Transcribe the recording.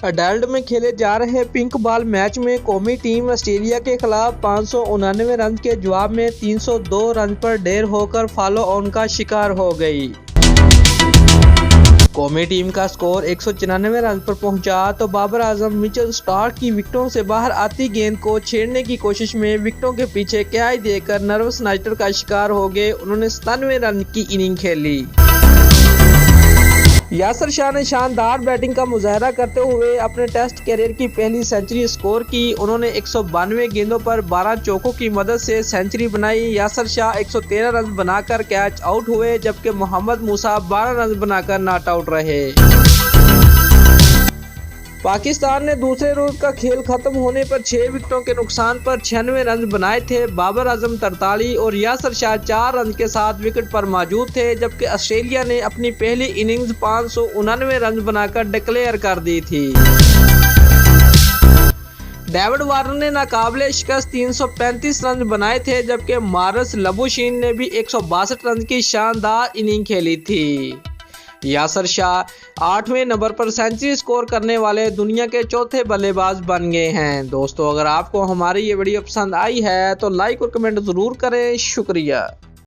Adult में खेले जा रहे पिंक बॉल मैच में कौमी टीम ऑस्ट्रेलिया के खिलाफ 599 रन के जवाब में 302 रन पर ढेर होकर फॉलो ऑन का शिकार हो गई। कौमी टीम का स्कोर 194 रन पर पहुंचा तो बाबर आजम मिचेल स्टार्क की विकेटों से बाहर आती गेंद को छेड़ने की कोशिश में विकेटों के पीछे क्याई देकर नर्वस नाइटर का शिकार हो गए। उन्होंने 97 रन की इनिंग खेली। यासिर शाह ने शानदार बैटिंग का मुजाहरा करते हुए अपने टेस्ट कैरियर की पहली सेंचुरी स्कोर की। उन्होंने 192 गेंदों पर 12 चौकों की मदद से सेंचुरी बनाई। यासिर शाह 113 रन बनाकर कैच आउट हुए, जबकि मोहम्मद मूसा 12 रन बनाकर नॉट आउट रहे। पाकिस्तान ने दूसरे रोज का खेल खत्म होने पर 6 विकेटों के नुकसान पर 96 रन बनाए थे। बाबर आजम 43 और यासिर शाह 4 रन के साथ विकेट पर मौजूद थे, जबकि ऑस्ट्रेलिया ने अपनी पहली इनिंग्स 589 रन बनाकर डिक्लेयर कर दी थी। डेविड वार्नर ने नाकाबिले शिकस्त 335 रन बनाए थे, जबकि मारिस लबुशेन ने भी 162 रन की शानदार इनिंग खेली थी। यासिर शाह 8वें नंबर पर सेंचुरी स्कोर करने वाले दुनिया के चौथे बल्लेबाज बन गए हैं। दोस्तों, अगर आपको हमारी ये वीडियो पसंद आई है तो लाइक और कमेंट जरूर करें। शुक्रिया।